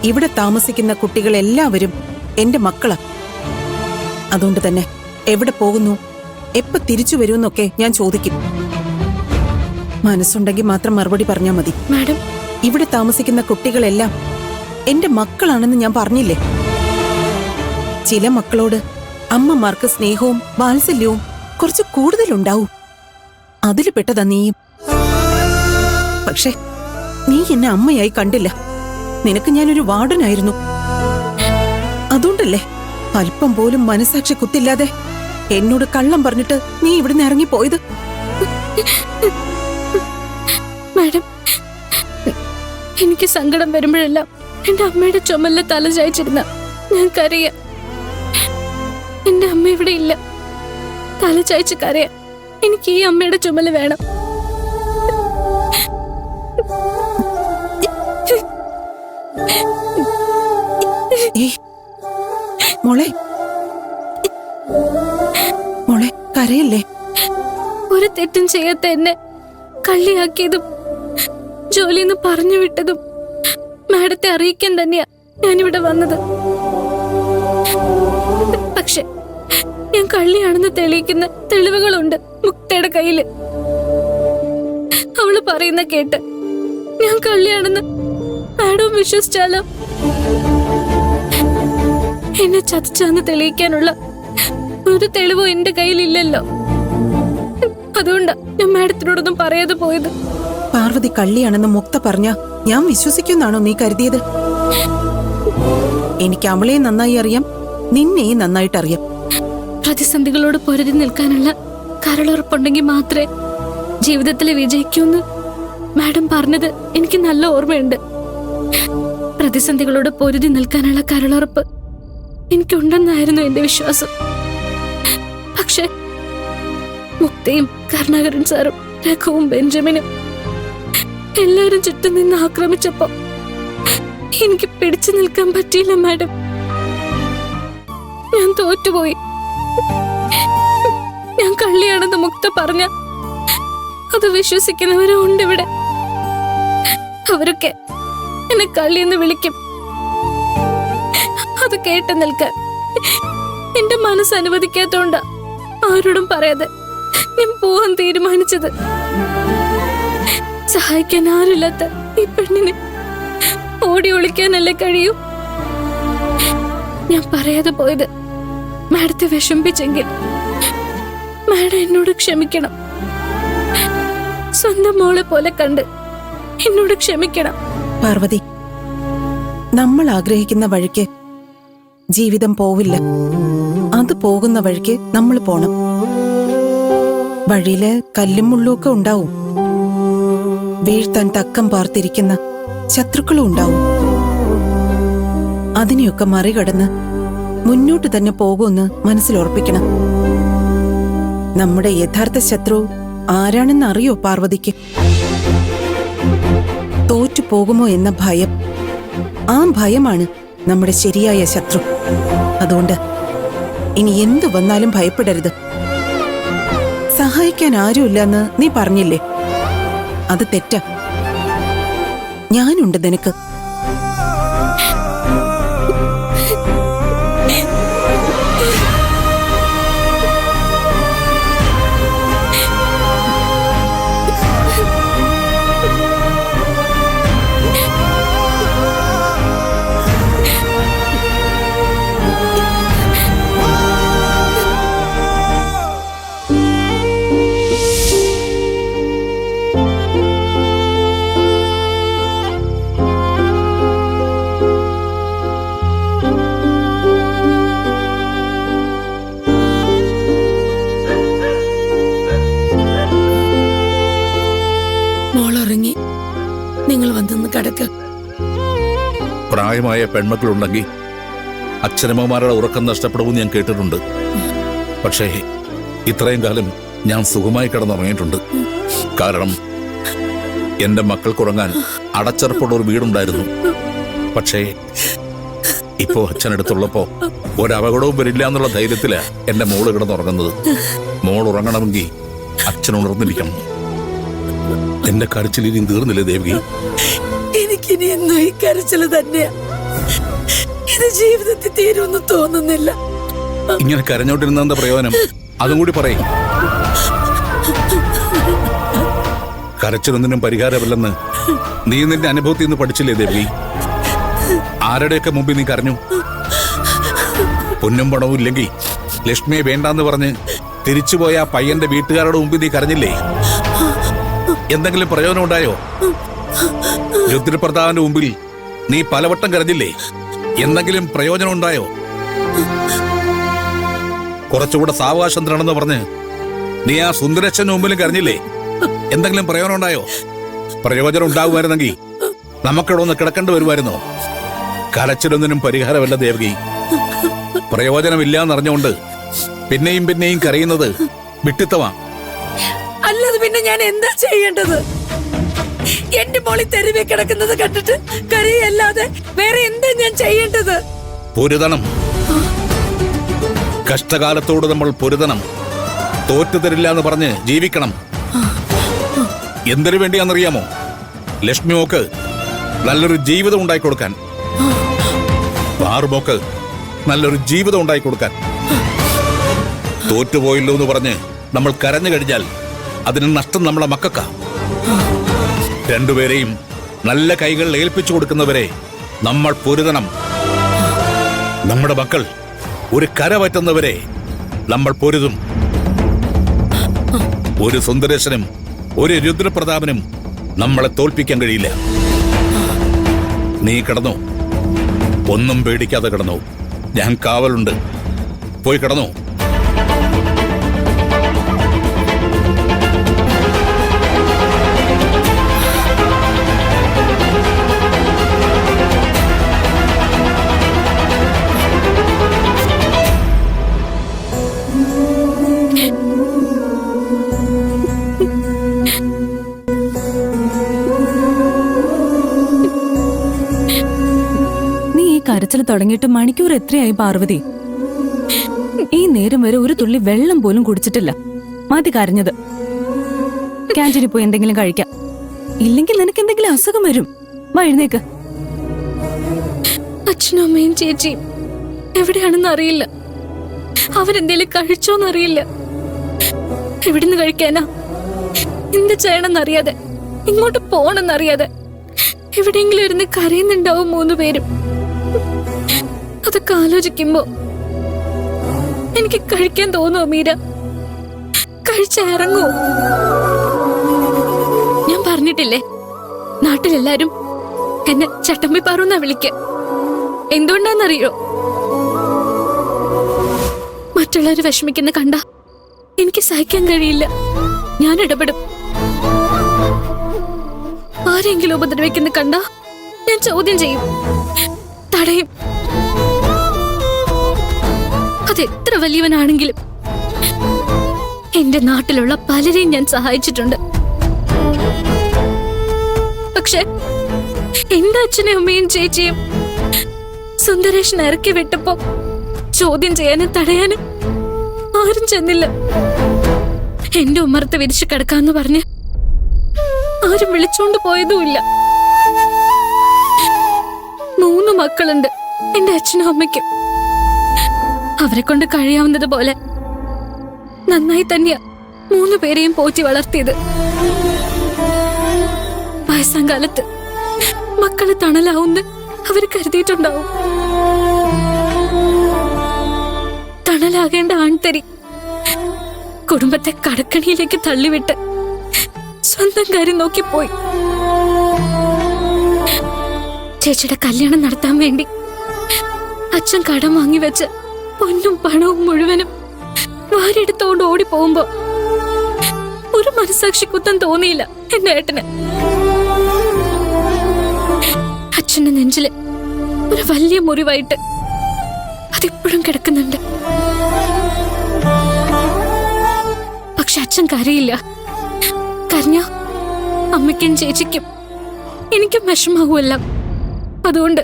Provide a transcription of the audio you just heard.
ഇവിടെ താമസിക്കുന്ന കുട്ടികളെല്ലാവരും എന്റെ മക്കളാ. അതുകൊണ്ട് തന്നെ എവിടെ പോകുന്നു, എപ്പോ തിരിച്ചു വരുമെന്നൊക്കെ ഞാൻ ചോദിക്കും. മനസ്സുണ്ടെങ്കിൽ മാത്രം മറുപടി പറഞ്ഞാൽ മതി. മാഡം, ഇവിടെ താമസിക്കുന്ന കുട്ടികളെല്ലാം എന്റെ മക്കളാണെന്ന് ഞാൻ പറഞ്ഞില്ലേ? ചില മക്കളോട് അമ്മമാർക്ക് സ്നേഹവും വാത്സല്യവും കുറച്ച് കൂടുതലുണ്ടാവും. അതിൽ പെട്ടതാ നീയും. പക്ഷെ നീ എന്നെ അമ്മയായി കണ്ടില്ല. നിനക്ക് ഞാനൊരു വാർഡനായിരുന്നു. അതുകൊണ്ടല്ലേ അല്പം പോലും മനസാക്ഷി കുത്തില്ലാതെ എന്നോട് കള്ളം പറഞ്ഞിട്ട് നീ ഇവിടുന്ന് ഇറങ്ങിപ്പോയത്. മാഡം, എനിക്ക് സങ്കടം വരുമ്പോഴെല്ലാം എന്റെ അമ്മയുടെ ചുമലിൽ തല ചായച്ചിരുന്ന ഞാൻ കരയാ. എന്റെ അമ്മ ഇവിടെ ഇല്ല. തല ചായച്ച് കരയാ. എനിക്ക് ഈ അമ്മയുടെ ചുമല് വേണം. മോളെ മോളെ കരയല്ലേ. ഒരു തെറ്റും ചെയ്യാത്ത എന്നെ കള്ളിയാക്കിയതും ജോലിന്ന് പറഞ്ഞു വിട്ടതും മാഡത്തെ അറിയിക്കാൻ തന്നെയാ ഞാനിവിടെ വന്നത്. പക്ഷെ ഞാൻ കള്ളിയാണെന്ന് തെളിയിക്കുന്ന തെളിവുകളുണ്ട് മുക്തയുടെ കയ്യില്. അവള് പറയുന്ന കേട്ട് ഞാൻ കള്ളിയാണെന്ന് മാഡം വിശ്വസിച്ചാലോ? എന്നെ ചതിച്ചാന്ന് തെളിയിക്കാനുള്ള ഒരു തെളിവോ എന്റെ കയ്യിലില്ലല്ലോ. അതുകൊണ്ടാ ഞാൻ മാഡത്തിനോടൊന്നും പറയാതെ പോയത്. പാർവതി കള്ളിയാണെന്ന് മുക്ത പറഞ്ഞ ഞാൻ വിശ്വസിക്കുന്നാണോ നീ കരുതിയത്? എനിക്ക് അവളെ നന്നായി അറിയാം, നിന്നെയും നന്നായിട്ടറിയാം. പ്രതിസന്ധികളോട് പൊരുതി നിൽക്കാനുള്ള കരളുറപ്പുണ്ടെങ്കിൽ മാത്രമേ ജീവിതത്തിൽ വിജയിക്കൂന്ന് മാഡം പറഞ്ഞത് എനിക്ക് നല്ല ഓർമ്മയുണ്ട്. പ്രതിസന്ധികളോട് പൊരുതി നിൽക്കാനുള്ള കരളുറപ്പ് എനിക്കുണ്ടെന്നായിരുന്നു എന്റെ വിശ്വാസം. പക്ഷെ മുക്തയും കരുണാകരൻ സാറും രഘുവും ബെഞ്ചമിനും എല്ലാവരും ചുറ്റും നിന്ന് ആക്രമിച്ചപ്പോ എനിക്ക് പിടിച്ചു നിൽക്കാൻ പറ്റിയില്ല മാഡം. ഞാൻ തോറ്റുപോയി. ഞാൻ കള്ളിയാണെന്ന് മുക്ത പറഞ്ഞ അത് വിശ്വസിക്കുന്നവരും ഉണ്ട് ഇവിടെ. അവരൊക്കെ എന്നെ കള്ളിയെന്ന് വിളിക്കും. അത് കേട്ട് നിൽക്കാൻ എന്റെ മനസ്സ് അനുവദിക്കാത്തോണ്ടാ ആരോടും പറയാതെ ഞാൻ പോവാൻ തീരുമാനിച്ചത്. സഹായിക്കാൻ ആരില്ലാത്ത ഈ പെണ്ണിന് ഓടി ഒളിക്കാനല്ലേ കഴിയൂ. ഞാൻ പറയാതെ പോയത് മാഡത്തെ വിഷമിപ്പിച്ചെങ്കിൽ മാഡം എന്നോട് ക്ഷമിക്കണം. സ്വന്തം മോളെ പോലെ കണ്ട് എന്നോട് ക്ഷമിക്കണം. പാർവതി, നമ്മൾ ആഗ്രഹിക്കുന്ന വഴിക്ക് ജീവിതം പോവില്ല. അത് പോകുന്ന വഴിക്ക് നമ്മൾ പോണം. വഴിയില് കല്ലും മുള്ളുമൊക്കെ ഉണ്ടാവും. വീഴ്ത്താൻ തക്കം പാർത്തിരിക്കുന്ന ശത്രുക്കളും ഉണ്ടാവും. അതിനെയൊക്കെ മറികടന്ന് മുന്നോട്ട് തന്നെ പോകുമെന്ന് മനസ്സിലുറപ്പിക്കണം. നമ്മുടെ യഥാർത്ഥ ശത്രു ആരാണെന്ന് അറിയോ പാർവതിക്ക്? തോറ്റു പോകുമോ എന്ന ഭയം. ആ ഭയമാണ് നമ്മുടെ ശരിയായ ശത്രു. അതുകൊണ്ട് ഇനി എന്തു വന്നാലും ഭയപ്പെടരുത്. സഹായിക്കാൻ ആരുമില്ലെന്ന് നീ പറഞ്ഞില്ലേ? അത് തെറ്റാ. ഞാനുണ്ട് നിനക്ക്. നിങ്ങൾ വന്നൊന്ന് കിടക്ക്. പ്രായമായ പെൺമക്കളുണ്ടെങ്കിൽ അച്ഛനമ്മമാരുടെ ഉറക്കം നഷ്ടപ്പെടുമെന്ന് ഞാൻ കേട്ടിട്ടുണ്ട്. പക്ഷേ ഇത്രയും കാലം ഞാൻ സുഖമായി കിടന്നുറങ്ങിയിട്ടുണ്ട്. കാരണം എന്റെ മക്കൾക്കുറങ്ങാൻ അടച്ചുറപ്പുള്ള ഒരു വീടുണ്ടായിരുന്നു. പക്ഷേ ഇപ്പോ അച്ഛനടുത്തുള്ളപ്പോ ഒരപകടവും വരില്ല എന്നുള്ള ധൈര്യത്തിലാ എന്റെ മോള് കിടന്നുറങ്ങുന്നത്. മോൾ ഉറങ്ങണമെങ്കിൽ അച്ഛൻ ഉണർന്നിരിക്കണം. എന്റെ കരച്ചിലിനി തീർന്നില്ലേ ദേവി? എനിക്കിനി എന്നും ഈ കരച്ചില് തന്നെയാ. ഇത് ജീവിതത്തിൽ തീരുമെന്ന് തോന്നുന്നില്ല. ഇങ്ങനെ കരഞ്ഞോണ്ടിരുന്ന എന്താ പ്രയോജനം? അതും കൂടി പറയും. കരച്ചിലൊന്നിനും പരിഹാരമല്ലെന്ന് നീ നിന്റെ അനുഭവത്തിൽ നിന്ന് പഠിച്ചില്ലേ ദേവി? ആരുടെയൊക്കെ മുമ്പിൽ നീ കരഞ്ഞു? പൊന്നും പണവും ഇല്ലെങ്കിൽ ലക്ഷ്മിയെ വേണ്ടാന്ന് പറഞ്ഞ് തിരിച്ചുപോയ ആ പയ്യന്റെ വീട്ടുകാരുടെ മുമ്പിൽ നീ കരഞ്ഞില്ലേ? എന്തെങ്കിലും പ്രയോജനം ഉണ്ടായോ? രുദ്രപ്രതാപന്റെ മുമ്പിൽ നീ പലവട്ടം കരഞ്ഞില്ലേ? എന്തെങ്കിലും പ്രയോജനം ഉണ്ടായോ? കുറച്ചുകൂടെ സാവകാശം പറഞ്ഞ് നീ ആ സുന്ദരച്ഛന്റെ മുമ്പിലും കരഞ്ഞില്ലേ? എന്തെങ്കിലും പ്രയോജനം ഉണ്ടായോ? പ്രയോജനം ഉണ്ടാകുമായിരുന്നെങ്കിൽ നമുക്കിവിടെ ഒന്ന് കിടക്കേണ്ടി വരുമായിരുന്നോ? കരച്ചിലൊന്നിനും പരിഹാരമല്ല ദേവകി. പ്രയോജനമില്ല എന്നറിഞ്ഞുകൊണ്ട് പിന്നെയും പിന്നെയും കരയുന്നത് വിട്ടിത്തമാ. അല്ലാതെ പിന്നെ ഞാൻ എന്താ ചെയ്യേണ്ടത്? എന്റെ മോളി തെരുവേ കിടക്കുന്നത് കണ്ടിട്ട് കരയല്ലാതെ വേറെ എന്താ ഞാൻ ചെയ്യേണ്ടത്? പൊരുതണം. കഷ്ടകാലത്തോട് നമ്മൾ പൊരുതണം. തോറ്റു തരില്ല എന്ന് പറഞ്ഞ് ജീവിക്കണം. എന്തിനു വേണ്ടിയാണെന്നറിയാമോ? ലക്ഷ്മിമോക്ക് നല്ലൊരു ജീവിതം ഉണ്ടായിക്കൊടുക്കാൻ. പാറുമോക്ക് നല്ലൊരു ജീവിതം ഉണ്ടായിക്കൊടുക്കാൻ. തോറ്റുപോയല്ലോ എന്ന് പറഞ്ഞ് നമ്മൾ കരഞ്ഞു കഴിഞ്ഞാൽ അതിന് നഷ്ടം നമ്മളെ മക്കൾക്കാ. രണ്ടുപേരെയും നല്ല കൈകൾ ഏൽപ്പിച്ചു കൊടുക്കുന്നവരെ നമ്മൾ പൊരുതണം. നമ്മുടെ മക്കൾ ഒരു കര പറ്റുന്നവരെ നമ്മൾ പൊരുതും. ഒരു സുന്ദരേശനും ഒരു രുദ്രപ്രതാപനും നമ്മളെ തോൽപ്പിക്കാൻ കഴിയില്ല. നീ കിടന്നു, ഒന്നും പേടിക്കാതെ കിടന്നു. ഞാൻ കാവലുണ്ട്. പോയി കിടന്നു. കരച്ചിൽ തുടങ്ങിയിട്ട് മണിക്കൂർ എത്രയായി പാർവതി? ഈ നേരം വരെ ഒരു തുള്ളി വെള്ളം പോലും കുടിച്ചിട്ടില്ല. മതി കരഞ്ഞത്. ക്യാൻറ്റീനിൽ പോയി എന്തെങ്കിലും കഴിക്കാം. ഇല്ലെങ്കിൽ നിനക്ക് എന്തെങ്കിലും അസുഖം വരും. വാ, എഴുന്നേക്ക്. അച്ഛനും അമ്മയും ചേച്ചിയും എവിടെയാണെന്ന് അറിയില്ല. അവരെന്തേലും കഴിച്ചോന്നറിയില്ല. എവിടുന്ന് കഴിക്കാനാ? എന്ത് ചെയ്യണമെന്നറിയാതെ, ഇങ്ങോട്ട് പോണെന്നറിയാതെ എവിടെയെങ്കിലും ഇരുന്ന് കരയുന്നുണ്ടാവും 3 പേരും. അതൊക്കെ ആലോചിക്കുമ്പോ എനിക്ക് കഴിക്കാൻ തോന്നുമോ മീര? കഴിച്ചിറങ്ങോ? ഞാൻ പറഞ്ഞിട്ടില്ലേ, നാട്ടിലെല്ലാരും എന്നെ ചട്ടമ്പി പാറുന്നാ വിളിക്ക. എന്തുകൊണ്ടാന്നറിയോ? മറ്റുള്ളവര് വിഷമിക്കുന്ന കണ്ട എനിക്ക് സഹിക്കാൻ കഴിയില്ല. ഞാൻ ഇടപെടും. ആരെങ്കിലും ഉപദ്രവിക്കുന്ന കണ്ട ഞാൻ ചോദ്യം ചെയ്യും, തടയും. അതെത്ര വലിയവനാണെങ്കിലും. എന്റെ നാട്ടിലുള്ള പലരെയും ഞാൻ സഹായിച്ചിട്ടുണ്ട്. പക്ഷെ എന്റെ അച്ഛനും അമ്മയും ചേച്ചിയും സുന്ദരേഷൻ ഇറക്കി വിട്ടപ്പോ ചോദ്യം ചെയ്യാനും തടയാനും ആരും ചെന്നില്ല. എന്റെ ഉമ്മറത്ത് വിരിച്ചു കിടക്കാന്ന് പറഞ്ഞ് ആരും വിളിച്ചോണ്ട് പോയതുമില്ല. 3 മക്കളുണ്ട് എന്റെ അച്ഛനും അമ്മയ്ക്കും. അവരെ കൊണ്ട് കഴിയാവുന്നത് പോലെ നന്നായി തന്നെയാ 3 പേരെയും പോറ്റി വളർത്തിയത്. വയസ്സാം കാലത്ത് മക്കള് തണലാവുന്ന് അവര് കരുതിയിട്ടുണ്ടാവും. തണലാകേണ്ട ആൺതരി കുടുംബത്തെ കടക്കണിയിലേക്ക് തള്ളിവിട്ട് സ്വന്തം കാര്യം നോക്കിപ്പോയി. ചേച്ചിയുടെ കല്യാണം നടത്താൻ വേണ്ടി അച്ഛൻ കടം വാങ്ങി വെച്ച് പൊന്നും പണവും മുഴുവനും വാരിയെടുത്തോണ്ട് ഓടിപ്പോകുമ്പോ ഒരു മനസാക്ഷി കുത്തം തോന്നിയില്ല എന്റെ ഏട്ടന്. അച്ഛന്റെ നെഞ്ചില് ഒരു വലിയ മുറിവായിട്ട് അതിപ്പോഴും കിടക്കുന്നുണ്ട്. പക്ഷെ അച്ഛൻ കരയില്ല. കരഞ്ഞ അമ്മയ്ക്കും ചേച്ചിക്കും എനിക്കും വിഷമാവുമല്ല. അതുകൊണ്ട്